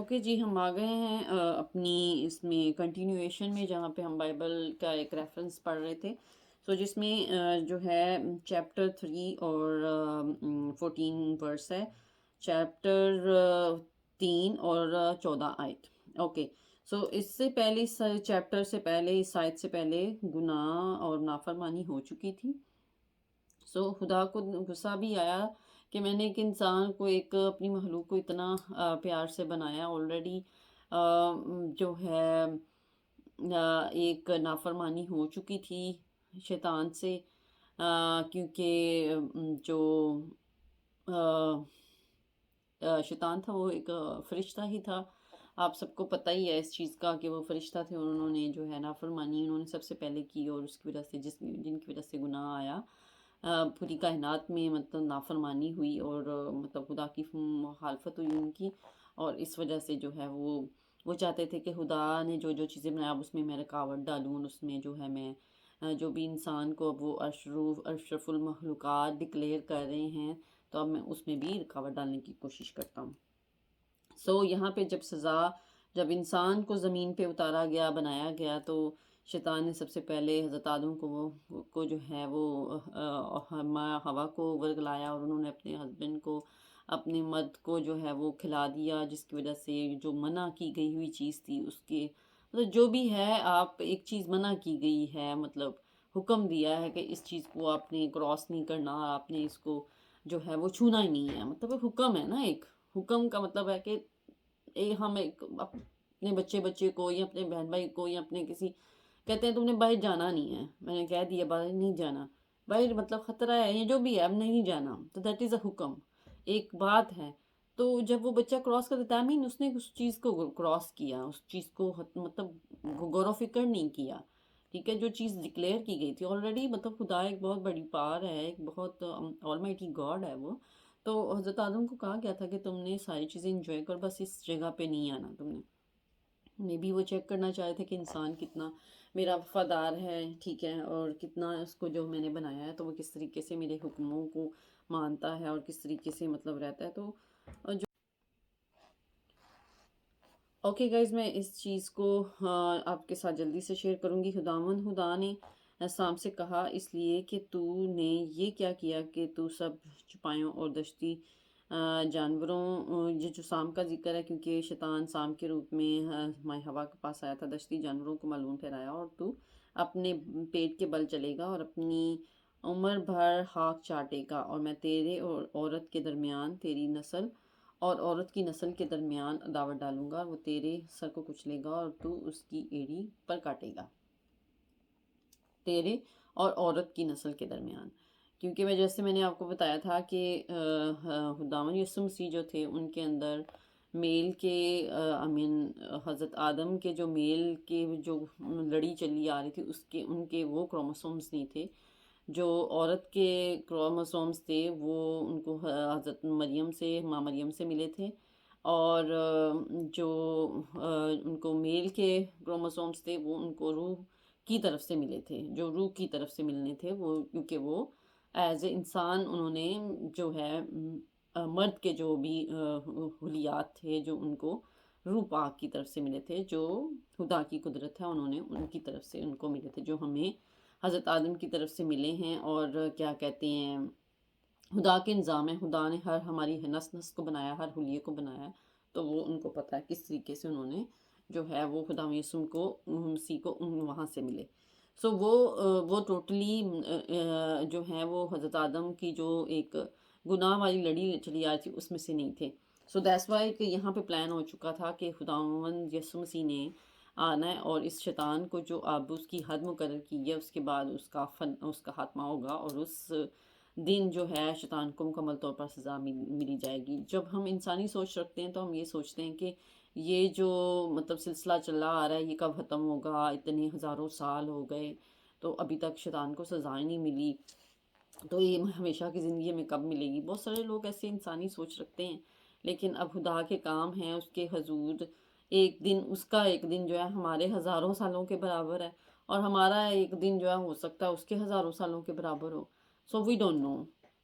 Okay جی، ہم آ گئے ہیں اپنی اس میں کنٹینیویشن میں، جہاں پہ ہم بائبل کا ایک ریفرنس پڑھ رہے تھے. جس میں جو ہے چیپٹر 3 اور 14 ورس ہے. چیپٹر 3 اور 14 آیت. اوکے. اس سے پہلے، اس چیپٹر سے پہلے، اس آیت سے پہلے گناہ اور نافرمانی ہو چکی تھی. خدا کو غصہ بھی آیا کہ میں نے ایک انسان کو، ایک اپنی مخلوق کو اتنا پیار سے بنایا. آلریڈی جو ہے ایک نافرمانی ہو چکی تھی شیطان سے، کیونکہ جو شیطان تھا وہ ایک فرشتہ ہی تھا. آپ سب کو پتہ ہی ہے اس چیز کا کہ وہ فرشتہ تھے، اور انہوں نے جو ہے نافرمانی انہوں نے سب سے پہلے کی، اور اس کی وجہ سے جن کی وجہ سے گناہ آیا. پوری کائنات میں مطلب نافرمانی ہوئی، اور مطلب خدا کی مخالفت ہوئی ان کی. اور اس وجہ سے جو ہے وہ چاہتے تھے کہ خدا نے جو جو چیزیں بنایا اب اس میں رکاوٹ ڈالوں، اور اس میں جو ہے میں جو بھی انسان کو اب وہ اشرف المخلوقات ڈکلیئر کر رہے ہیں، تو اب میں اس میں بھی رکاوٹ ڈالنے کی کوشش کرتا ہوں. یہاں پہ جب انسان کو زمین پہ اتارا گیا، بنایا گیا، تو شیطان نے سب سے پہلے حضرت آدم کو جو ہے وہ ہوا کو ورگلایا، اور انہوں نے اپنے ہسبینڈ کو، اپنے مرد کو جو ہے وہ کھلا دیا، جس کی وجہ سے جو منع کی گئی ہوئی چیز تھی اس کے مطلب جو بھی ہے، آپ ایک چیز منع کی گئی ہے، مطلب حکم دیا ہے کہ اس چیز کو آپ نے کراس نہیں کرنا، آپ نے اس کو جو ہے وہ چھونا ہی نہیں ہے. مطلب ایک حکم ہے نا، ایک حکم کا مطلب ہے کہ ہم اپنے بچے کو یا اپنے بہن بھائی کو یا اپنے کسی کہتے ہیں تم نے باہر جانا نہیں ہے، میں نے کہہ دیا باہر نہیں جانا، باہر مطلب خطرہ ہے یا جو بھی ہے اب نہیں جانا، تو دیٹ از اے حکم، ایک بات ہے. تو جب وہ بچہ کراس کر دیتا ہے، اس نے اس چیز کو کراس کیا، اس چیز کو مطلب غور و فکر نہیں کیا. ٹھیک ہے، جو چیز ڈکلیئر کی گئی تھی آلریڈی، مطلب خدا ایک بہت بڑی پار ہے، ایک بہت آلمائٹی گاڈ ہے وہ. تو حضرت آدم کو کہا گیا تھا کہ تم نے ساری چیزیں انجوائے کر، بس اس جگہ پہ نہیں آنا. تم نے مے بی وہ چیک کرنا چاہے تھے کہ انسان کتنا میرا وفادار ہے، ٹھیک ہے، اور کتنا اس کو جو میں نے بنایا ہے تو وہ کس طریقے سے میرے حکموں کو مانتا ہے، اور کس طریقے سے مطلب رہتا ہے. تو جو اوکے گائز، میں اس چیز کو آپ کے ساتھ جلدی سے شیئر کروں گی. خدا نے سام سے کہا، اس لیے کہ تو نے یہ کیا کیا کہ تو سب چھپایوں اور دشتی جانوروں، یہ جو سام کا ذکر ہے کیونکہ شیطان سام کے روپ میں مائی ہوا کے پاس آیا تھا، دشتی جانوروں کو معلوم ٹھہرایا، اور تو اپنے پیٹ کے بل چلے گا اور اپنی عمر بھر خاک چاٹے گا، اور میں تیرے اور عورت کے درمیان، تیری نسل اور عورت کی نسل کے درمیان عداوت ڈالوں گا، اور وہ تیرے سر کو کچلے گا اور تو اس کی ایڑی پر کاٹے گا. تیرے اور عورت کی نسل کے درمیان، کیونکہ جیسے میں نے آپ کو بتایا تھا کہ خداوند یسوع مسیح جو تھے ان کے اندر میل کے حضرت آدم کے جو میل کے جو لڑی چلی آ رہی تھی، ان کے وہ کروموسومز نہیں تھے. جو عورت کے کروموسومز تھے وہ ان کو حضرت مریم سے، ماں مریم سے ملے تھے، اور جو ان کو میل کے کروموسومز تھے وہ ان کو روح کی طرف سے ملے تھے، جو روح کی طرف سے ملنے تھے وہ، کیونکہ وہ ایز اے انسان انہوں نے جو ہے مرد کے جو بھی خلیات تھے جو ان کو روح پاک کی طرف سے ملے تھے، جو خدا کی قدرت ہے انہوں نے ان کی طرف سے ان کو ملے تھے، جو ہمیں حضرت آدم کی طرف سے ملے ہیں. اور کیا کہتے ہیں، خدا کے نظام ہے، خدا نے ہماری نس کو بنایا، ہر خلیے کو بنایا، تو وہ ان کو پتہ ہے کس طریقے سے انہوں نے جو ہے وہ خدا یسوع کو، مسیح کو وہاں سے ملے. وہ ٹوٹلی جو ہیں وہ حضرت آدم کی جو ایک گناہ والی لڑی چلی آ رہی تھی اس میں سے نہیں تھے. دیٹس وائی کہ یہاں پہ پلان ہو چکا تھا کہ خداوند یسوع مسیح نے آنا ہے، اور اس شیطان کو جو اب اس کی حد مقرر کی ہے، اس کے بعد اس کا خاتمہ ہوگا، اور اس دن جو ہے شیطان کو مکمل طور پر سزا ملی جائے گی. جب ہم انسانی سوچ رکھتے ہیں تو ہم یہ سوچتے ہیں کہ یہ جو مطلب سلسلہ چلا آ رہا ہے یہ کب ختم ہوگا، اتنے ہزاروں سال ہو گئے تو ابھی تک شیطان کو سزا ہی نہیں ملی، تو یہ ہمیشہ کی زندگی میں کب ملے گی. بہت سارے لوگ ایسے انسانی سوچ رکھتے ہیں، لیکن اب خدا کے کام ہیں، اس کے حضور اس کا ایک دن جو ہے ہمارے ہزاروں سالوں کے برابر ہے، اور ہمارا ایک دن جو ہے ہو سکتا ہے اس کے ہزاروں سالوں کے برابر ہو. We don't know.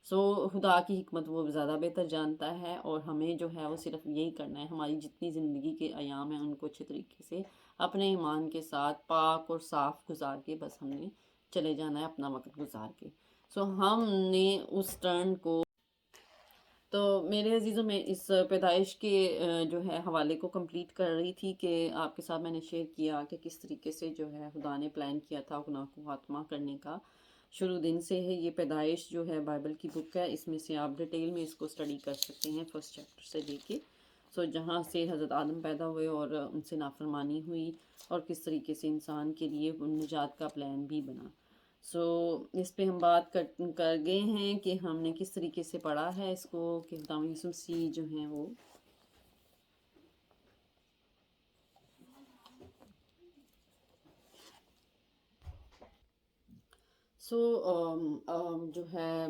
سو خدا کی حکمت وہ زیادہ بہتر جانتا ہے، اور ہمیں جو ہے وہ صرف یہی کرنا ہے، ہماری جتنی زندگی کے ایام ہیں ان کو اچھے طریقے سے اپنے ایمان کے ساتھ پاک اور صاف گزار کے بس ہم نے چلے جانا ہے اپنا وقت گزار کے۔ سو ہم نے اس ٹرن کو، تو میرے عزیزوں میں اس پیدائش کے جو ہے حوالے کو کمپلیٹ کر رہی تھی کہ آپ کے ساتھ میں نے شیئر کیا کہ کس طریقے سے جو ہے خدا نے پلان کیا تھا گناہ کو خاتمہ کرنے کا شروع دن سے ہے۔ یہ پیدائش جو ہے بائبل کی بک ہے، اس میں سے آپ ڈیٹیل میں اس کو اسٹڈی کر سکتے ہیں فرسٹ چیپٹر سے لے کے، سو جہاں سے حضرت آدم پیدا ہوئے اور ان سے نافرمانی ہوئی اور کس طریقے سے انسان کے لیے نجات کا پلان بھی بنا۔ سو اس پہ ہم بات کر گئے ہیں کہ ہم نے کس طریقے سے پڑھا ہے اس کو، کہ خدا یسوع مسیح جو ہیں وہ جو ہے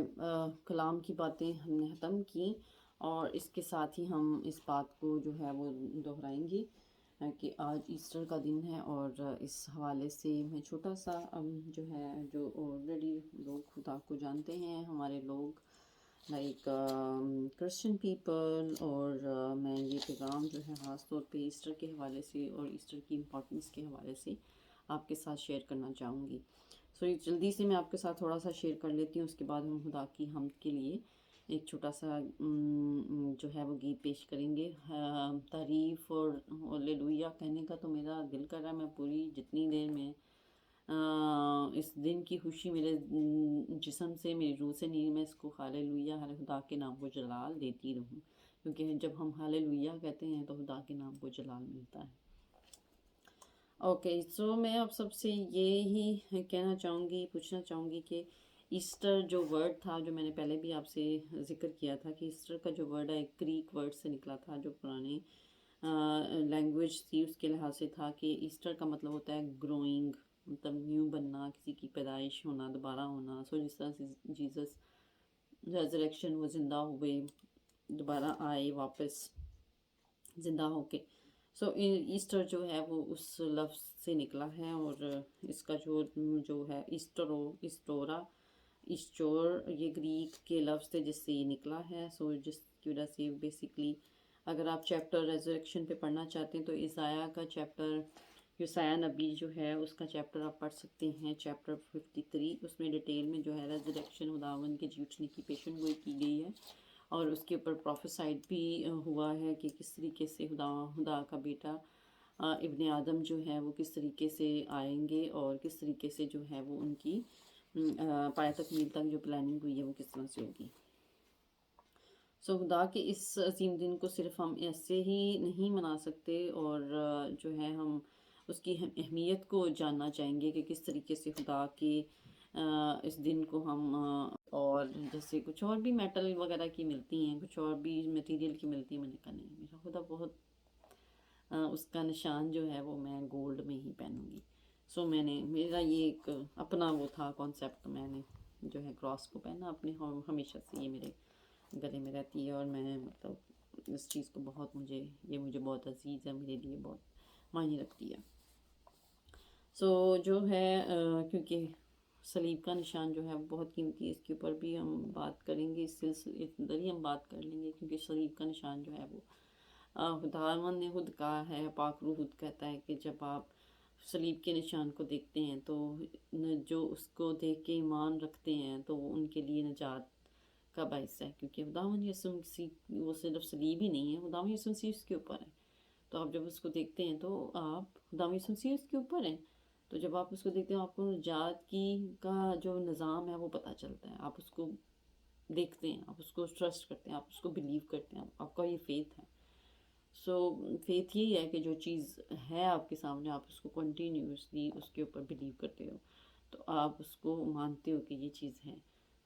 کلام کی باتیں ہم نے ختم کی، اور اس کے ساتھ ہی ہم اس بات کو جو ہے وہ دہرائیں گے کہ آج ایسٹر کا دن ہے، اور اس حوالے سے میں چھوٹا سا جو ہے، جو آلریڈی لوگ خدا کو جانتے ہیں ہمارے لوگ لائک کرسچن پیپل، اور میں یہ پیغام جو ہے خاص طور پہ ایسٹر کے حوالے سے اور ایسٹر کی امپورٹنس کے حوالے سے آپ کے ساتھ شیئر کرنا چاہوں گی۔ سو جلدی سے میں آپ کے ساتھ تھوڑا سا شیئر کر لیتی ہوں، اس کے بعد ہم خدا کی حمد کے لیے ایک چھوٹا سا جو ہے وہ گیت پیش کریں گے۔ تعریف اور ہلیلویا کہنے کا تو میرا دل کر رہا ہے، میں پوری جتنی دیر میں اس دن کی خوشی میرے جسم سے، میری روح سے نہیں، میں اس کو ہلیلویا، ہر خدا کے نام کو جلال دیتی رہوں، کیونکہ جب ہم ہلیلویا کہتے ہیں تو خدا کے نام کو جلال ملتا ہے۔ اوکے، سو میں آپ سب سے یہی کہنا چاہوں گی، پوچھنا چاہوں گی کہ ایسٹر جو ورڈ تھا، جو میں نے پہلے بھی آپ سے ذکر کیا تھا کہ ایسٹر کا جو ورڈ ہے ایک گریک ورڈ سے نکلا تھا، جو پرانے لینگویج تھی اس کے لحاظ سے تھا کہ ایسٹر کا مطلب ہوتا ہے گروئنگ، مطلب نیو بننا، کسی کی پیدائش ہونا، دوبارہ ہونا۔ سو جس طرح سے جیزس ریزریکشن، وہ زندہ ہوئے، دوبارہ آئے واپس زندہ ہو کے۔ سو ایسٹر جو ہے وہ اس لفظ سے نکلا ہے، اور اس کا جو ہے اسٹورا، ایسٹور، یہ گریک کے لفظ تھے جس سے یہ نکلا ہے۔ سو جس کی وجہ سے بیسکلی اگر آپ چیپٹر ریزریکشن پہ پڑھنا چاہتے ہیں تو عیسائیہ کا چیپٹر، یسایہ نبی جو ہے اس کا چیپٹر آپ پڑھ سکتے ہیں، چیپٹر 53۔ اس میں ڈیٹیل میں جو ہے ریزریکشن، خداوند کے جی اٹھنے کی پیشن گوئی کی گئی ہے، اور اس کے اوپر پروفیسائڈ بھی ہوا ہے کہ کس طریقے سے خدا کا بیٹا ابن آدم جو ہے وہ کس طریقے سے آئیں گے، اور کس طریقے سے جو ہے وہ ان کی پایہ تکمیل تک جو پلاننگ ہوئی ہے وہ کس طرح سے ہوگی۔ سو خدا کے اس عظیم دن کو صرف ہم ایسے ہی نہیں منا سکتے، اور جو ہے ہم اس کی اہمیت کو جاننا چاہیں گے کہ کس طریقے سے خدا کے اس دن کو ہم اور جیسے کچھ اور بھی میٹل وغیرہ کی ملتی ہیں، کچھ اور بھی میٹیریل کی ملتی ہیں، میں نے کہا نہیں، میرا خدا بہت اس کا نشان جو ہے وہ میں گولڈ میں ہی پہنوں گی۔ سو میرا یہ ایک اپنا وہ تھا کانسیپٹ، میں نے جو ہے کراس کو پہنا اپنے، ہمیشہ سے یہ میرے گلے میں رہتی ہے، اور میں مطلب اس چیز کو بہت مجھے بہت عزیز ہے، میرے لیے بہت معنی رکھتی ہے۔ سو جو ہے کیونکہ صلیب کا نشان جو ہے وہ بہت قیمتی ہے، اس کے اوپر بھی ہم بات کریں گے، اس سلسلے کے اندر ہی ہم بات کر لیں گے، کیونکہ صلیب کا نشان جو ہے وہ خداوند نے خود کہا ہے، پاک روح خود کہتا ہے کہ جب آپ صلیب کے نشان کو دیکھتے ہیں تو جو اس کو دیکھ کے ایمان رکھتے ہیں تو وہ ان کے لیے نجات کا باعث ہے، کیونکہ خداوند یسوع مسیح وہ صرف صلیب ہی نہیں ہے، خداوند یسوع مسیح اس کے اوپر ہے۔ تو آپ جب اس کو دیکھتے ہیں تو آپ خداوند یسوع مسیح اس کے اوپر ہیں، تو جب آپ اس کو دیکھتے ہیں آپ کو نجات کا جو نظام ہے وہ پتہ چلتا ہے، آپ اس کو دیکھتے ہیں، آپ اس کو ٹرسٹ کرتے ہیں، آپ اس کو بلیو کرتے ہیں، آپ کا یہ فیتھ ہے۔ سو فیتھ یہی ہے کہ جو چیز ہے آپ کے سامنے آپ اس کو کنٹینیوسلی اس کے اوپر بلیو کرتے ہو، تو آپ اس کو مانتے ہو کہ یہ چیز ہے۔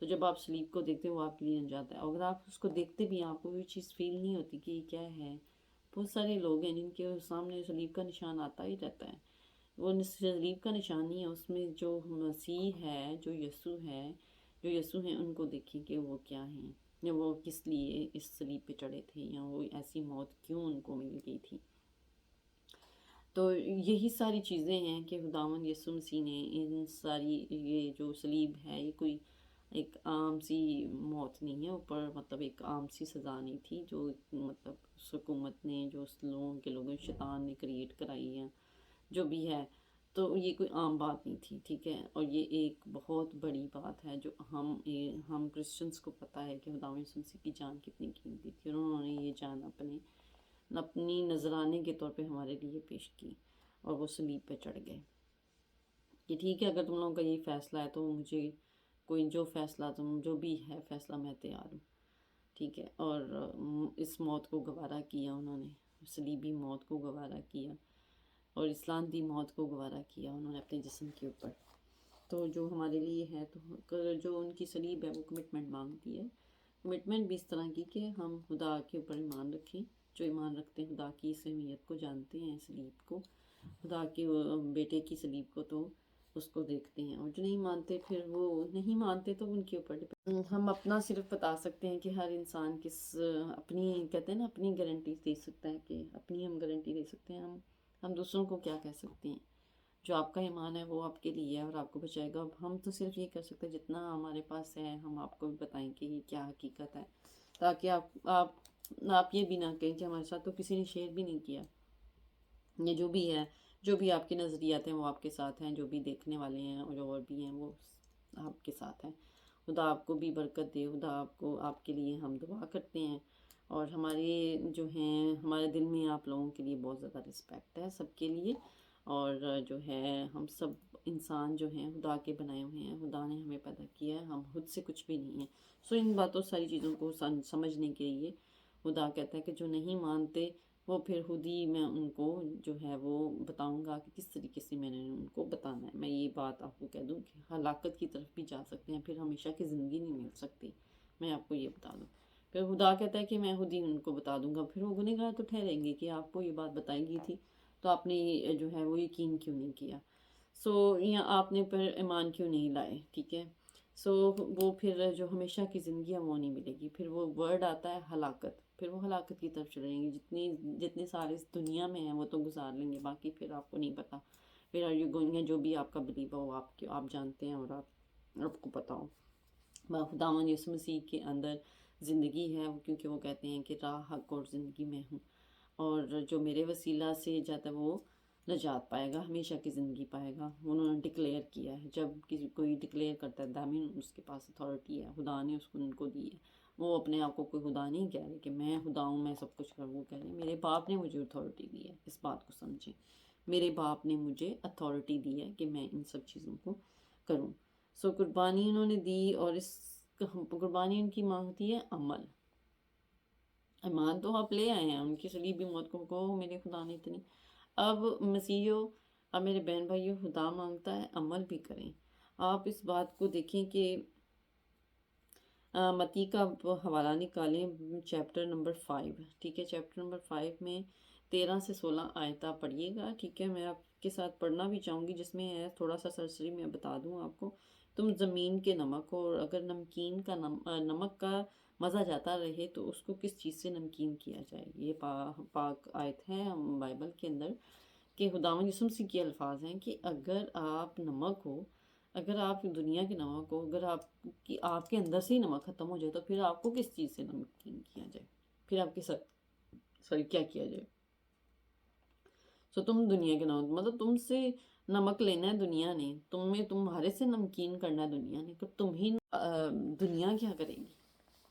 تو جب آپ سلیپ کو دیکھتے ہو وہ آپ کے لیے نجات ہے، اور اگر آپ اس کو دیکھتے بھی ہیں آپ کو یہ چیز فیل نہیں ہوتی کہ یہ کیا ہے۔ بہت سارے لوگ ہیں جن کے سامنے سلیب کا نشان آتا ہی رہتا ہے، وہ سلیب کا نشان نہیں ہے، اس میں جو مسیح ہے، جو یسوع ہیں، ان کو دیکھیں کہ وہ کیا ہیں، یا وہ کس لیے اس صلیب پہ چڑھے تھے، یا وہ ایسی موت کیوں ان کو مل گئی تھی۔ تو یہی ساری چیزیں ہیں کہ خداوند یسوع مسیح نے ان ساری، یہ جو صلیب ہے یہ کوئی ایک عام سی موت نہیں ہے، اوپر مطلب ایک عام سی سزا نہیں تھی جو مطلب اس حکومت نے، جو اس لوگوں کے شیطان نے کریٹ کرائی ہے، جو بھی ہے، تو یہ کوئی عام بات نہیں تھی، ٹھیک ہے۔ اور یہ ایک بہت بڑی بات ہے جو ہم کرسچنس کو پتہ ہے کہ خدا یسوع مسیح کی جان کتنی قیمتی تھی، اور انہوں نے یہ جان اپنی نذرانے کے طور پہ ہمارے لیے پیش کی، اور وہ صلیب پہ چڑھ گئے کہ ٹھیک ہے اگر تم لوگوں کا یہی فیصلہ ہے تو مجھے کوئی جو فیصلہ جو بھی ہے فیصلہ میں تیار ہوں، ٹھیک ہے۔ اور اس موت کو گوارا کیا انہوں نے، صلیبی موت کو گوارا کیا، اور اسلام دی موت کو گوارا کیا انہوں نے اپنے جسم کے اوپر۔ تو جو ہمارے لیے ہے، تو جو ان کی صلیب ہے وہ کمٹمنٹ مانگتی ہے، کمٹمنٹ بھی اس طرح کی کہ ہم خدا کے اوپر ایمان رکھیں، جو ایمان رکھتے ہیں خدا کی اس اہمیت کو جانتے ہیں، صلیب کو، خدا کے بیٹے کی صلیب کو، تو اس کو دیکھتے ہیں، اور جو نہیں مانتے پھر وہ نہیں مانتے تو ان کے اوپر ہم اپنا صرف بتا سکتے ہیں کہ ہر انسان کس اپنی کہتے ہیں نا اپنی گارنٹی دے سکتا ہے، کہ اپنی ہم گارنٹی دے سکتے ہیں، ہم دوسروں کو کیا کہہ سکتے ہیں۔ جو آپ کا ایمان ہے وہ آپ کے لیے ہے اور آپ کو بچائے گا۔ ہم تو صرف یہ کر سکتے ہیں جتنا ہمارے پاس ہے ہم آپ کو بھی بتائیں کہ یہ کیا حقیقت ہے، تاکہ آپ یہ بھی نہ کہیں کہ ہمارے ساتھ تو کسی نے شیئر بھی نہیں کیا۔ یہ جو بھی ہے، جو بھی آپ کے نظریات ہیں وہ آپ کے ساتھ ہیں، جو بھی دیکھنے والے ہیں اور بھی ہیں وہ آپ کے ساتھ ہیں۔ خدا آپ کو بھی برکت دے، خدا آپ کے لیے ہم دعا کرتے ہیں، اور ہمارے جو ہیں ہمارے دل میں آپ لوگوں کے لیے بہت زیادہ رسپیکٹ ہے سب کے لیے، اور جو ہے ہم سب انسان جو ہیں خدا کے بنائے ہوئے ہیں، خدا نے ہمیں پیدا کیا ہے، ہم خود سے کچھ بھی نہیں ہیں۔ ان باتوں ساری چیزوں کو سمجھنے کے لیے خدا کہتا ہے کہ جو نہیں مانتے وہ پھر خود ہی میں ان کو جو ہے وہ بتاؤں گا کہ کس طریقے سے میں نے ان کو بتانا ہے۔ میں یہ بات آپ کو کہہ دوں کہ ہلاکت کی طرف بھی جا سکتے ہیں، پھر ہمیشہ کی زندگی نہیں مل سکتی، میں آپ کو یہ بتا دوں۔ پھر خدا کہتا ہے کہ میں خود ہی ان کو بتا دوں گا، پھر وہ گنہگار تو ٹھہریں گے کہ آپ کو یہ بات بتائی گئی تھی تو آپ نے جو ہے وہ یقین کیوں نہیں کیا، یا آپ نے پر ایمان کیوں نہیں لائے، ٹھیک ہے۔ وہ پھر جو ہمیشہ کی زندگی ہے وہ نہیں ملے گی، پھر وہ ورڈ آتا ہے ہلاکت، پھر وہ ہلاکت کی طرف چلیں گے۔ جتنے سارے اس دنیا میں ہیں وہ تو گزار لیں گے، باقی پھر آپ کو نہیں پتا، پھر آر یو گوئنگ ہے جو بھی آپ کا بلیو ہو آپ جانتے ہیں، اور آپ کو پتا ہو۔ خداوند یسوع مسیح کے اندر زندگی ہے، کیونکہ وہ کہتے ہیں کہ راہ، حق اور زندگی میں ہوں، اور جو میرے وسیلہ سے جاتا ہے وہ نجات پائے گا، ہمیشہ کی زندگی پائے گا۔ انہوں نے ڈکلیئر کیا ہے، جب کوئی ڈکلیئر کرتا ہے دامن اس کے پاس اتھارٹی ہے، خدا نے ان کو دی ہے۔ وہ اپنے آپ کو کوئی خدا نہیں کہہ رہے کہ میں خدا ہوں، میں سب کچھ کروں، وہ کہہ رہے ہیں میرے باپ نے مجھے اتھارٹی دی ہے۔ اس بات کو سمجھیں، میرے باپ نے مجھے اتھارٹی دی ہے کہ میں ان سب چیزوں کو کروں۔ قربانی انہوں نے دی، اور اس قربانی ان کی مانگتی ہے عمل۔ ایمان تو آپ لے آئے ہیں ان کی صلیبی موت کو، کہو میرے خدا نے اتنی۔ اب مسیحیوں، اب میرے بہن بھائیوں، خدا مانگتا ہے عمل بھی کریں۔ آپ اس بات کو دیکھیں کہ متی کا حوالہ نکالیں، چیپٹر نمبر 5، ٹھیک ہے۔ چیپٹر نمبر 5 میں 13 سے 16 آیتہ پڑھیے گا، ٹھیک ہے۔ میں آپ کے ساتھ پڑھنا بھی چاہوں گی، جس میں ہے تھوڑا سا سرسری میں بتا دوں آپ کو۔ تم زمین کے نمک ہو، اور اگر نمک کا مزہ جاتا رہے تو اس کو کس چیز سے نمکین کیا جائے۔ یہ پاک آیت ہے بائبل کے اندر، کہ خداوند یسوع مسیح کے الفاظ ہیں کہ اگر آپ نمک ہو، اگر آپ دنیا کے نمک ہو، اگر آپ کے اندر سے ہی نمک ختم ہو جائے تو پھر آپ کو کس چیز سے نمکین کیا جائے، پھر آپ کے ساتھ کیا کیا جائے۔ تم دنیا کے نمک، مطلب تم سے نمک لینا ہے دنیا نے، تمہارے سے نمکین کرنا ہے دنیا نے، تو تم ہی دنیا کیا کرے گی،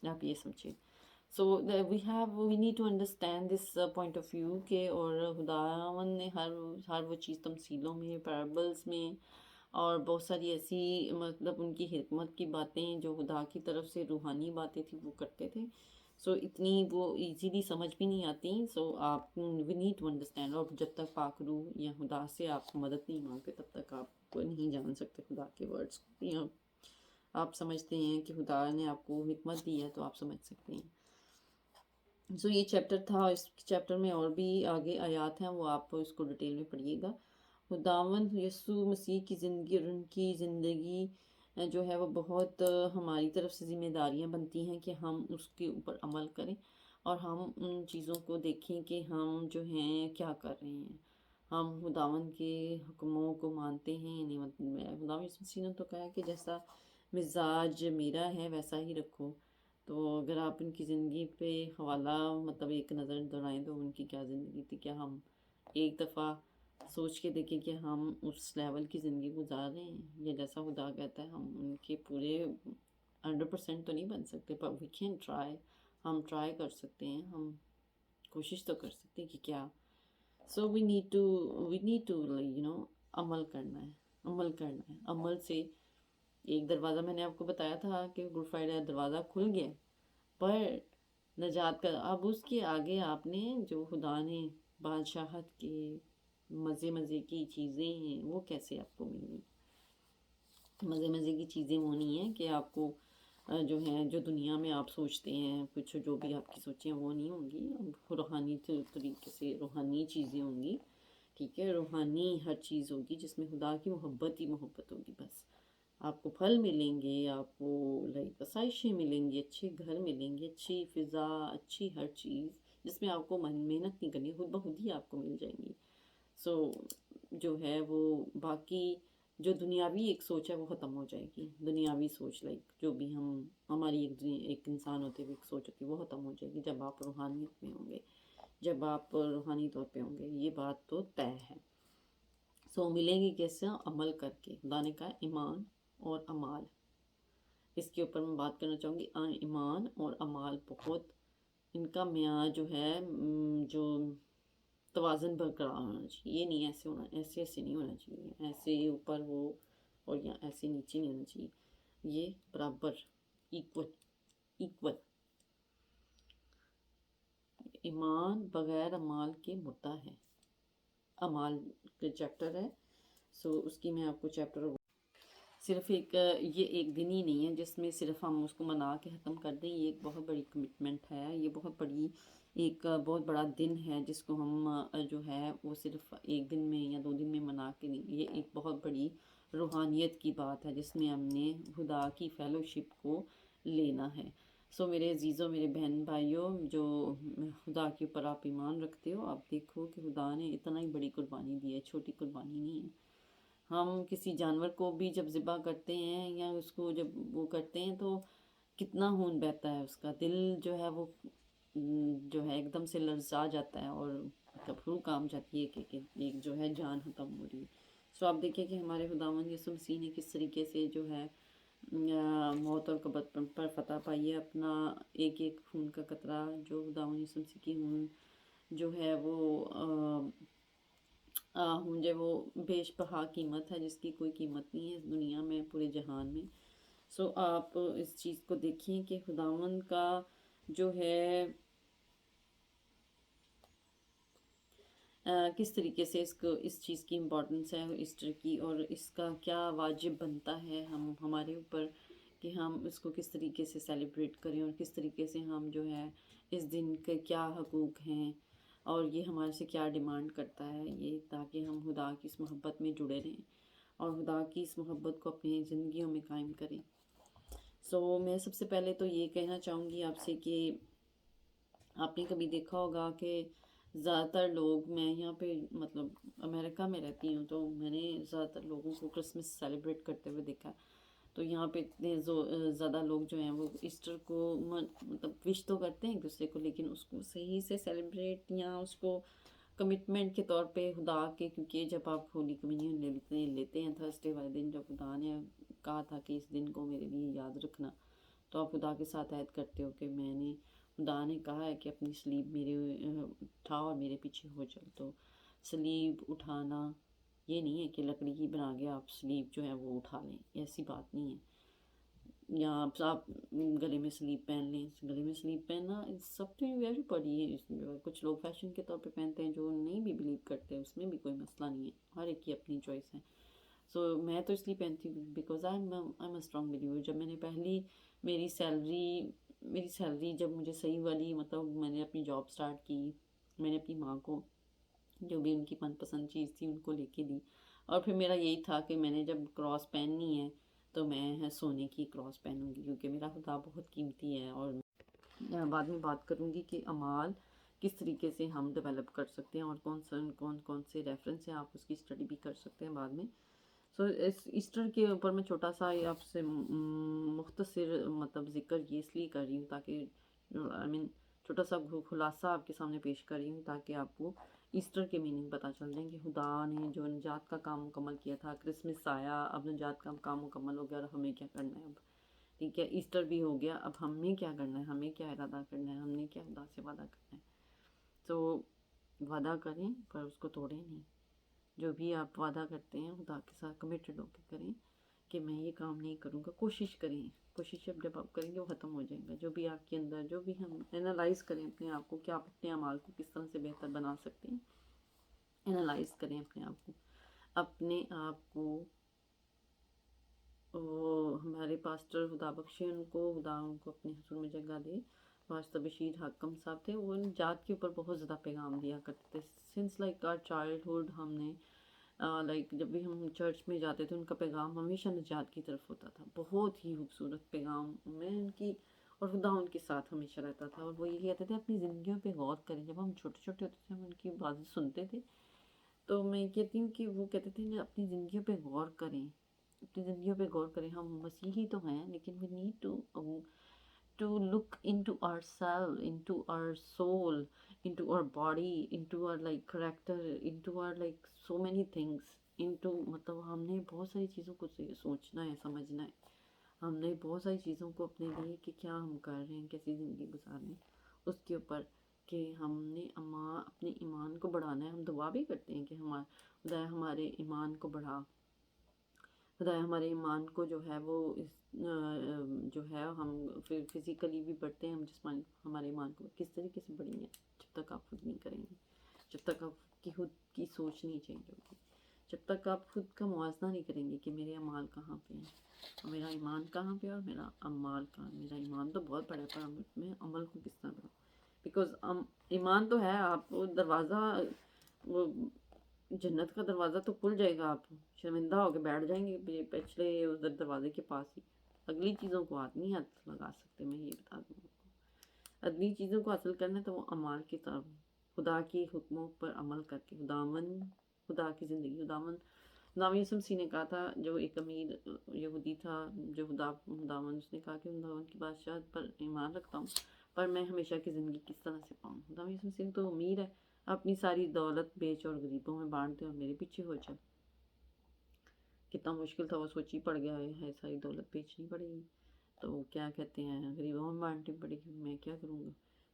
آپ یہ سمجھیں۔ we need to understand this point of view کہ اور خداوند نے ہر وہ چیز تمثیلوں میں، پیرابلز میں، اور بہت ساری ایسی مطلب ان کی حکمت کی باتیں جو خدا کی طرف سے روحانی باتیں تھیں وہ کرتے تھے۔ اتنی وہ ایزیلی سمجھ بھی نہیں آتی، آپ وی نیڈ ٹو انڈرسٹینڈ، اور جب تک پاک روح یا خدا سے آپ مدد نہیں مانگتے تب تک آپ کو نہیں جان سکتے خدا کے ورڈز کو، یا آپ سمجھتے ہیں کہ خدا نے آپ کو حکمت دی ہے تو آپ سمجھ سکتے ہیں۔ یہ چیپٹر تھا، اس چیپٹر میں اور بھی آگے آیات ہیں، وہ آپ اس کو ڈیٹیل میں پڑھیے گا۔ خداوند یسوع مسیح کی زندگی اور ان کی زندگی جو ہے وہ بہت ہماری طرف سے ذمہ داریاں بنتی ہیں کہ ہم اس کے اوپر عمل کریں، اور ہم ان چیزوں کو دیکھیں کہ ہم جو ہیں کیا کر رہے ہیں، ہم خداوند کے حکموں کو مانتے ہیں یا نہیں۔ خداوند یسوع مسیح نے تو کہا کہ جیسا مزاج میرا ہے ویسا ہی رکھو. تو اگر آپ ان کی زندگی پہ حوالہ مطلب ایک نظر دوڑائیں تو ان کی کیا زندگی تھی. کیا ہم ایک دفعہ سوچ کے دیکھیں کہ ہم اس لیول کی زندگی گزار رہے ہیں؟ یا جیسا خدا کہتا ہے ہم ان کے پورے 100% تو نہیں بن سکتے، پر وی کین ٹرائی. ہم ٹرائی کر سکتے ہیں، ہم کوشش تو کر سکتے ہیں کہ کیا. سو وی نیڈ ٹو عمل کرنا ہے. عمل سے ایک دروازہ میں نے آپ کو بتایا تھا کہ گڈ فرائیڈے دروازہ کھل گیا، پر نجات کا اب اس کے آگے آپ نے جو خدا نے بادشاہت کے مزے کی چیزیں ہیں وہ کیسے آپ کو ملیں گی. مزے کی چیزیں وہ نہیں ہیں کہ آپ کو جو ہیں جو دنیا میں آپ سوچتے ہیں کچھ جو بھی آپ کی سوچیں وہ نہیں ہوں گی. روحانی طریقے سے روحانی چیزیں ہوں گی. ٹھیک ہے، روحانی ہر چیز ہوگی جس میں خدا کی محبت ہی محبت ہوگی. بس آپ کو پھل ملیں گے، آپ کو آسائشیں ملیں گی، اچھے گھر ملیں گے، اچھی فضا، اچھی ہر چیز جس میں آپ کو محنت نہیں کرنی، خود بخود ہی آپ کو مل جائیں گی. سو جو ہے وہ باقی جو دنیاوی ایک سوچ ہے وہ ختم ہو جائے گی. دنیاوی سوچ جو بھی ہماری ایک انسان ہوتے ہوئے ایک سوچ ہوتی ہے وہ ختم ہو جائے گی جب آپ روحانیت میں ہوں گے، جب آپ روحانی طور پہ ہوں گے. یہ بات تو طے ہے. سو ملیں گے کیسے؟ عمل کر کے. خدا نے کہا ایمان اور اعمال. اس کے اوپر میں بات کرنا چاہوں گی. ایمان اور اعمال بہت ان کا معیار جو ہے جو توازن برقرار ہونا چاہیے. یہ نہیں ایسے ہونا، ایسے نہیں ہونا چاہیے، ایسے اوپر ہو اور یا ایسے نیچے نہیں ہونا چاہیے. یہ برابر، ایکول. ایمان بغیر اعمال کے مردہ ہے. اعمال کے چیپٹر ہے. سو اس کی میں آپ کو چیپٹر صرف یہ ایک دن ہی نہیں ہے جس میں صرف ہم اس کو منا کے ختم کر دیں. یہ ایک بہت بڑی کمٹمنٹ ہے. یہ بہت بڑا دن ہے جس کو ہم جو ہے وہ صرف ایک دن میں یا 2 دن میں منا کے نہیں. یہ ایک بہت بڑی روحانیت کی بات ہے جس میں ہم نے خدا کی فیلوشپ کو لینا ہے. سو میرے عزیزوں، میرے بہن بھائیوں جو خدا کے اوپر آپ ایمان رکھتے ہو، آپ دیکھو کہ خدا نے اتنا ہی بڑی قربانی دی ہے، چھوٹی قربانی نہیں ہے. ہم کسی جانور کو بھی جب ذبح کرتے ہیں یا اس کو جب وہ کرتے ہیں تو کتنا خون بہتا ہے، اس کا دل جو ہے وہ جو ہے ایک دم سے لرزا جاتا ہے اور مطلب روح کام جاتی ہے کہ ایک جو ہے جان ختم ہو رہی ہے. سو آپ دیکھیں کہ ہمارے خداوند یسوع مسیح نے کس طریقے سے جو ہے موت اور قبر پر فتح پائی ہے. اپنا ایک خون کا قطرہ جو خداوند یسوع مسیح کی خون جو ہے وہ مجھے وہ بیش بہا قیمت ہے جس کی کوئی قیمت نہیں ہے اس دنیا میں، پورے جہان میں. سو آپ اس چیز کو دیکھیں کہ خداوند کا جو ہے کس طریقے سے اس چیز کی امپورٹنس ہے ایسٹر کی، اور اس کا کیا واجب بنتا ہے ہمارے اوپر کہ ہم اس کو کس طریقے سے سیلیبریٹ کریں، اور کس طریقے سے ہم جو ہے اس دن کے کیا حقوق ہیں اور یہ ہمارے سے کیا ڈیمانڈ کرتا ہے. یہ تاکہ ہم خدا کی اس محبت میں جڑے رہیں اور خدا کی اس محبت کو اپنی زندگیوں میں قائم کریں. سو میں سب سے پہلے تو یہ کہنا چاہوں گی آپ سے کہ آپ نے کبھی دیکھا ہوگا کہ زیادہ تر لوگ، میں یہاں پہ مطلب امریکہ میں رہتی ہوں تو میں نے زیادہ تر لوگوں کو کرسمس سیلیبریٹ کرتے ہوئے دیکھا. تو یہاں پہ اتنے زیادہ لوگ جو ہیں وہ ایسٹر کو مطلب وش تو کرتے ہیں ایک دوسرے کو، لیکن اس کو صحیح سے سیلیبریٹ یا اس کو کمٹمنٹ کے طور پہ خدا کے، کیونکہ جب آپ ہولی کمیونین لیتے ہیں تھرسڈے والے دن، جب خدا نے کہا تھا کہ اس دن کو میرے لیے یاد رکھنا، تو آپ خدا کے ساتھ عہد کرتے ہو کہ خدا نے کہا ہے کہ اپنی سلیب میرے اٹھا اور میرے پیچھے ہو چل. تو سلیب اٹھانا یہ نہیں ہے کہ لکڑی کی بنا کے آپ سلیب جو ہے وہ اٹھا لیں، ایسی بات نہیں ہے. یا آپ گلے میں سلیب پہن لیں. گلے میں سلیب پہننا سب تو ویری بڑی. کچھ لوگ فیشن کے طور پہ پہنتے ہیں جو نہیں بھی بلیو کرتے، اس میں بھی کوئی مسئلہ نہیں ہے، ہر ایک کی اپنی چوائس ہے. سو میں تو اس لیے پہنتی ہوں because I am a strong believer. جب میں نے میری سیلری جب مجھے صحیح والی مطلب میں نے اپنی جاب سٹارٹ کی، میں نے اپنی ماں کو جو بھی ان کی من پسند چیز تھی ان کو لے کے دی. اور پھر میرا یہی تھا کہ میں نے جب کراس پہننی ہے تو میں سونے کی کراس پہنوں گی کیونکہ میرا خدا بہت قیمتی ہے. اور بعد میں بات کروں گی کہ اعمال کس طریقے سے ہم ڈیولپ کر سکتے ہیں اور کون سے ریفرنس ہیں، آپ اس کی اسٹڈی بھی کر سکتے ہیں بعد میں. سو اس ایسٹر کے اوپر میں چھوٹا سا یہ آپ سے مختصر مطلب ذکر یہ اس لیے کر رہی ہوں تاکہ آئی مین چھوٹا سا خلاصہ آپ کے سامنے پیش کر رہی ہوں تاکہ آپ کو ایسٹر کے میننگ پتہ چل جائیں کہ خدا نے جو نجات کا کام مکمل کیا تھا، کرسمس آیا، اب نجات کا کام مکمل ہو گیا اور ہمیں کیا کرنا ہے اب، ٹھیک ہے، ایسٹر بھی ہو گیا، اب ہمیں کیا کرنا ہے، ہمیں کیا ارادہ کرنا ہے، ہم نے کیا خدا سے وعدہ کرنا ہے۔ تو وعدہ کریں پر اس کو توڑیں نہیں، جو بھی آپ وعدہ کرتے ہیں خدا کے ساتھ کمیٹڈ ہو کے کریں کہ میں یہ کام نہیں کروں گا، کوشش کریں، کوشش جب آپ کریں گے وہ ختم ہو جائے گا۔ جو بھی آپ کے اندر، جو بھی ہم انالائز کریں اپنے آپ کو کہ آپ اپنے اعمال کو کس طرح سے بہتر بنا سکتے ہیں، انالائز کریں اپنے آپ کو، اپنے آپ کو۔ ہمارے پاسٹر خدا بخشے ان کو، خدا ان کو اپنے حضور میں جگہ دے، پاسٹر بشیر حاکم صاحب تھے، وہ نجات کے اوپر بہت زیادہ پیغام دیا کرتے تھے سنس لائک آر چائلڈہڈ۔ ہم نے لائک جب بھی ہم چرچ میں جاتے تھے ان کا پیغام ہمیشہ نجات کی طرف ہوتا تھا، بہت ہی خوبصورت پیغام میں ان کی، اور خدا ان کے ساتھ ہمیشہ رہتا تھا، اور وہ یہ کہتے تھے اپنی زندگیوں پہ غور کریں۔ جب ہم چھوٹے چھوٹے ہوتے تھے ہم ان کی باتیں سنتے تھے، تو میں کہتی ہوں کہ وہ کہتے تھے اپنی زندگیوں پہ غور کریں، اپنی زندگیوں پہ غور کریں۔ ہم مسیحی تو ہیں لیکن we need to look into ourselves, into our soul, into our body, into our like character, into our like so many things, into مطلب ہم نے بہت ساری چیزوں کو سوچنا ہے، سمجھنا ہے، ہم نے بہت ساری چیزوں کو اپنے لیے کہ کیا ہم کر رہے ہیں، کیسی زندگی گزار رہے ہیں، اس کے اوپر کہ ہم نے اپنے ایمان کو بڑھانا ہے۔ ہم دعا بھی کرتے ہیں کہ خدا ہمارے ایمان کو بڑھا، خدا ہمارے ایمان کو جو ہے وہ جو ہے ہم پھر فزیکلی بھی بڑھتے ہیں، ہم جسمانی ہمارے ایمان کو کس طریقے سے بڑھیں گے جب تک آپ خود نہیں کریں گے، جب تک آپ کی خود کی سوچ نہیں چینج ہوگی، جب تک آپ خود کا موازنہ نہیں کریں گے کہ میرے اعمال کہاں پہ ہیں اور میرا ایمان کہاں پہ ہے اور میرا اعمال کہاں۔ میرا ایمان تو بہت بڑا ہے پر میں عمل کو کس طرح کروں، بیکاز ایمان تو ہے، آپ دروازہ وہ جنت کا دروازہ تو کھل جائے گا، آپ شرمندہ ہو کے بیٹھ جائیں گے پچھلے ادھر دروازے کے پاس ہی، اگلی چیزوں کو ہاتھ نہیں لگا سکتے۔ میں یہ بتا دوں آپ کو، اگلی چیزوں کو حاصل کرنا ہے تو وہ اعمال کی طرف، خدا کی حکموں پر عمل کر کے، خدا کی زندگی، خداوند یسوع مسیح نے کہا تھا، جو ایک امیر یہودی تھا جو خداوند اس نے کہا کہ خداوند کی بادشاہت پر ایمان رکھتا ہوں پر میں ہمیشہ کی زندگی کس طرح سے پاؤں۔ خداوند یسوع مسیح تو امیر ہے، اپنی ساری دولت بیچ اور غریبوں میں بانٹ دے اور میرے پیچھے ہو چل۔ کتنا مشکل تھا، وہ سوچی پڑ گیا ہے ساری دولت بیچنی پڑے گی تو وہ کیا کہتے ہیں غریبوں میں بانٹنی پڑے گی، میں کیا کروں گا،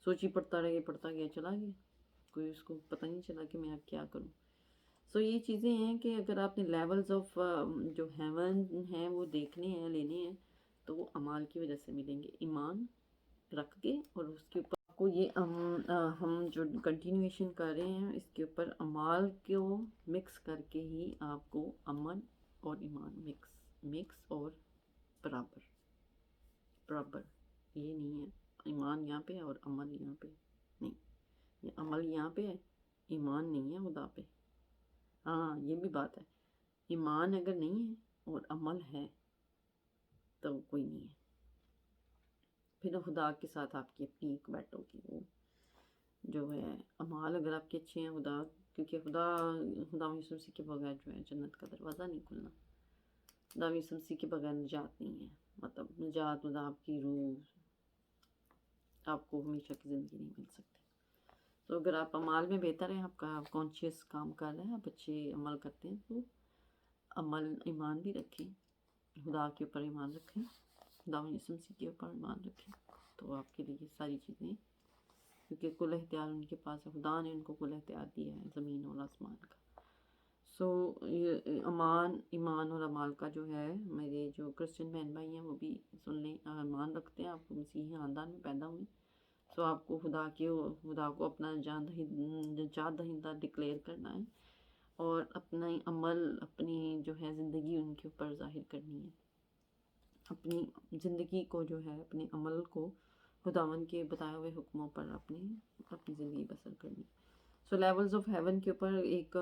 سوچی پڑتا گیا چلا گیا، کوئی اس کو پتہ نہیں چلا کہ میں اب کیا کروں۔ سو یہ چیزیں ہیں کہ اگر آپ نے لیولز آف جو ہیون ہیں وہ دیکھنے ہیں، لینے ہیں، تو وہ اعمال کی وجہ سے ملیں گے، ایمان رکھ کے، اور اس کے اوپر کو یہ ہم جو کنٹینویشن کر رہے ہیں اس کے اوپر اعمال کو مکس کر کے ہی آپ کو عمل اور ایمان مکس اور برابر یہ نہیں ہے ایمان یہاں پہ ہے اور عمل یہاں پہ نہیں، یہ عمل یہاں پہ ہے، ایمان نہیں ہے خدا پہ۔ ہاں یہ بھی بات ہے، ایمان اگر نہیں ہے اور عمل ہے تو کوئی نہیں ہے، پھر خدا کے ساتھ آپ کی اپنی ایک بیٹھ ہوگی، وہ جو ہے اعمال اگر آپ کے اچھے ہیں، کیونکہ خدا یسوع مسیح کے بغیر جو ہے جنت کا دروازہ نہیں کھلنا، خدا یسوع مسیح کے بغیر نجات نہیں ہے، مطلب نجات آپ کی روح، آپ کو ہمیشہ کی زندگی نہیں مل سکتی۔ تو اگر آپ اعمال میں بہتر ہیں، آپ کا کانشیس کام کر رہے ہیں، آپ اچھے عمل کرتے ہیں، تو ایمان بھی رکھیں، خدا کے اوپر ایمان رکھیں، خدا یسوع مسیح کے اوپر ایمان رکھیں، تو آپ کے لیے ساری چیزیں، کیونکہ کل اختیار ان کے پاس ہے، خدا نے ان کو کل اختیار دیا ہے زمین اور آسمان کا۔ سو ایمان اور اعمال کا جو ہے، میرے جو کرسچن بہن بھائی ہیں وہ بھی سن لیں، ایمان رکھتے ہیں، آپ کو مسیحی خاندان میں پیدا ہوئے، سو آپ کو خدا کو اپنا نجات دہندہ ڈکلیئر کرنا ہے، اور اپنا عمل، اپنی جو ہے زندگی ان کے اوپر ظاہر کرنی ہے، اپنی زندگی کو جو ہے، اپنے عمل کو خداوند کے بتائے ہوئے حکموں پر اپنی زندگی بسر کرنی۔ سو لیولز آف ہیون کے اوپر ایک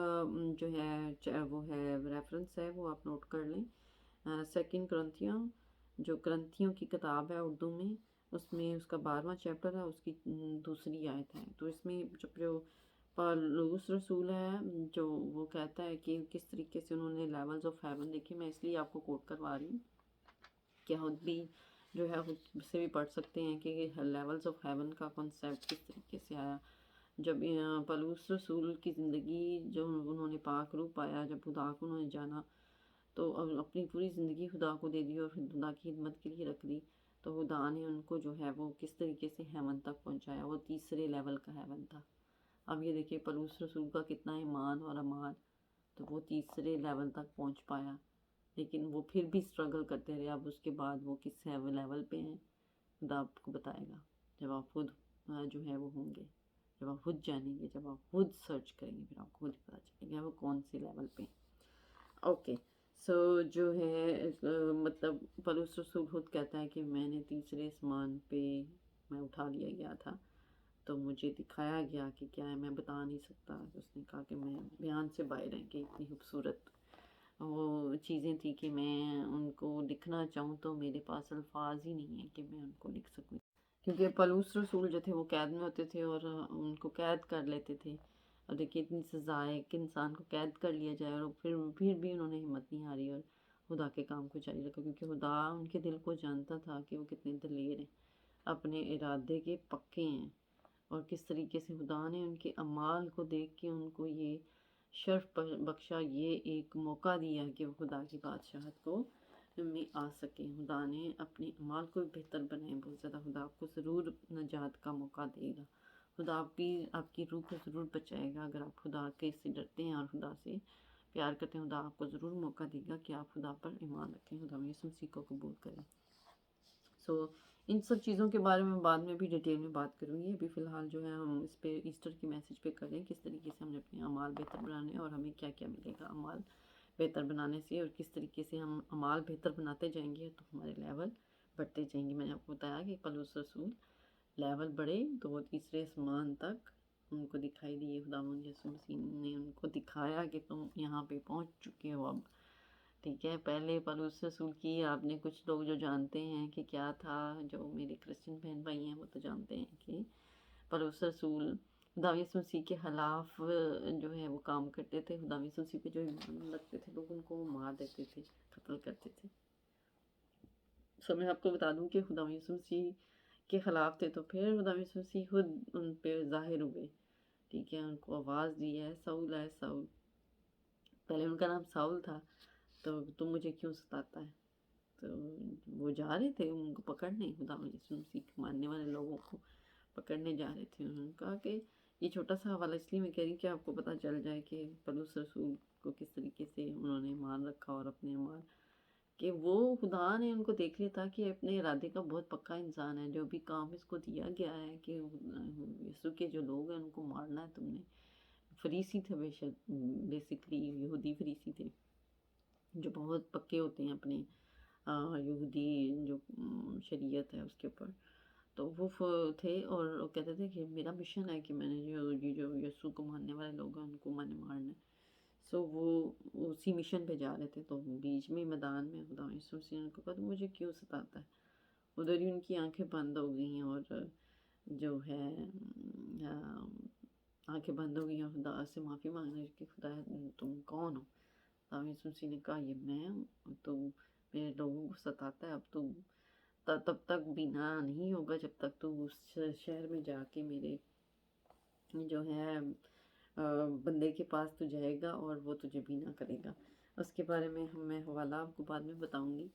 جو ہے وہ ہے ریفرنس ہے، وہ آپ نوٹ کر لیں، 2 کرنتھیوں، جو کرنتھیوں کی کتاب ہے اردو میں، اس کا 12واں چیپٹر ہے، اس کی 2 آیت ہے، تو اس میں جو پالوس رسول ہے جو وہ کہتا ہے کہ کس طریقے سے انہوں نے لیولز آف ہیون دیکھے. میں اس لیے آپ کو کوٹ کروا رہی ہوں کہ خود بھی جو ہے خود سے بھی پڑھ سکتے ہیں کہ لیولز آف ہیون کا کنسیپٹ کس طریقے سے آیا. جب پالوس رسول کی زندگی جو انہوں نے پاک روح پایا، جب خدا کو انہوں نے جانا تو اپنی پوری زندگی خدا کو دے دی اور خدا کی خدمت کے لیے رکھ دی. تو خدا نے ان کو جو ہے وہ کس طریقے سے ہیون تک پہنچایا. وہ تیسرے لیول کا ہیون تھا. اب یہ دیکھیں پالوس رسول کا کتنا ایمان اور امان، تو وہ تیسرے لیول تک پہنچ پایا. لیکن وہ پھر بھی اسٹرگل کرتے رہے. اب اس کے بعد وہ کس لیول پہ ہیں خدا آپ کو بتائے گا جب آپ خود جو ہے وہ ہوں گے، جب آپ خود جانیں گے، جب آپ خود سرچ کریں گے، پھر آپ کو خود پتہ چلے گا وہ کون سے لیول پہ ہیں. اوکے سو جو ہے مطلب پالوس رسول خود کہتا ہے کہ میں نے تیسرے آسمان پہ میں اٹھا لیا گیا تھا، تو مجھے دکھایا گیا کہ کیا ہے، میں بتا نہیں سکتا. اس نے کہا کہ میں بیان سے باہر ہیں کہ اتنی خوبصورت وہ چیزیں تھیں کہ میں ان کو لکھنا چاہوں تو میرے پاس الفاظ ہی نہیں ہیں کہ میں ان کو لکھ سکوں. کیونکہ پالوس رسول جو تھے وہ قید میں ہوتے تھے اور ان کو قید کر لیتے تھے. اور دیکھیے اتنی سزا ہے کہ انسان کو قید کر لیا جائے اور پھر بھی انہوں نے ہمت نہیں ہاری اور خدا کے کام کو جاری رکھا. کیونکہ خدا ان کے دل کو جانتا تھا کہ وہ کتنے دلیر ہیں، اپنے ارادے کے پکے ہیں، اور کس طریقے سے خدا نے ان کے اعمال کو دیکھ کے ان کو یہ شرف بخشا، یہ ایک موقع دیا کہ وہ خدا کی بادشاہت کو میں آ سکیں. خدا نے اپنے اعمال کو بہتر بنائے بہت زیادہ. خدا آپ کو ضرور نجات کا موقع دے گا. خدا آپ کی روح کو ضرور بچائے گا. اگر آپ خدا کے سے ڈرتے ہیں اور خدا سے پیار کرتے ہیں، خدا آپ کو ضرور موقع دے گا کہ آپ خدا پر ایمان رکھیں، خدا یسوع مسیح کو قبول کریں. ان سب چیزوں کے بارے میں بعد میں بھی ڈیٹیل میں بات کروں گی. ابھی فی الحال جو ہے ہم اس پہ ایسٹر کی میسج پہ کریں کس طریقے سے ہم نے اپنے اعمال بہتر بنانے اور ہمیں کیا کیا ملے گا اعمال بہتر بنانے سے، اور کس طریقے سے ہم اعمال بہتر بناتے جائیں گے تو ہمارے لیول بڑھتے جائیں گے. میں نے آپ کو بتایا کہ پالوس رسول لیول بڑھے تو وہ تیسرے آسمان تک ان کو دکھائی دیے. خداوند یسوع مسیح نے ان کو دکھایا کہ تم یہاں پہ پہنچ چکے ہو اب. ٹھیک ہے، پہلے پالوس رسول کی آپ نے کچھ لوگ جو جانتے ہیں کہ کیا تھا، جو میرے کرسچن بہن بھائی ہیں وہ تو جانتے ہیں کہ پالوس رسول خدا یسوع مسیح کے خلاف جو ہے وہ کام کرتے تھے. خدا یسوع مسیح پہ جو ایمان رکھتے تھے لوگ ان کو مار دیتے تھے، قتل کرتے تھے. میں آپ کو بتا دوں کہ خدا یسوع مسیح کے خلاف تھے، تو پھر خدا یسوع مسیح خود ان پہ ظاہر ہوئے. ٹھیک ہے، ان کو آواز دی ہے ساؤل ہے ساؤل. پہلے ان کا نام ساؤل تھا. تو تم مجھے کیوں ستاتا ہے؟ تو وہ جا رہے تھے ان کو پکڑنے، خدا یسوع مسیح کے ماننے والے لوگوں کو پکڑنے جا رہے تھے. انہوں نے کہا کہ یہ چھوٹا سا حوالہ اس لیے میں کہہ رہی کہ آپ کو پتہ چل جائے کہ پالوس رسول کو کس طریقے سے انہوں نے مان رکھا اور اپنے اعمال کہ وہ خدا نے ان کو دیکھ لیا تھا کہ اپنے ارادے کا بہت پکا انسان ہے. جو بھی کام اس کو دیا گیا ہے کہ یسوع کے جو لوگ ہیں ان کو مارنا ہے تم نے. فریسی تھے بیسکلی یہودی فریسی تھے جو بہت پکے ہوتے ہیں اپنے یہودی جو شریعت ہے اس کے اوپر. تو وہ تھے اور وہ کہتے تھے کہ میرا مشن ہے کہ میں نے جو یسوع کو ماننے والے لوگ ہیں ان کو میں نے مارنا ہے. وہ اسی مشن پہ جا رہے تھے. تو بیچ میں میدان میں خدا یسوع مسیح نے ان کو کہا تو مجھے کیوں ستاتا ہے. ادھر ہی ان کی آنکھیں بند ہو گئی ہیں اور جو ہے آنکھیں بند ہو گئی ہیں. خدا سے معافی مانگنے کہ خدا تم کون ہو؟ خدا یسوع مسیح نے کہا یہ میں ہوں. تو میرے لوگوں کو ستاتا ہے. اب تو تب تک بینا نہیں ہوگا جب تک تو اس شہر میں جا کے میرے جو ہے بندے کے پاس تو جائے گا اور وہ تجھے بینا کرے گا. اس کے بارے میں میں حوالہ آپ کو بعد میں بتاؤں گی.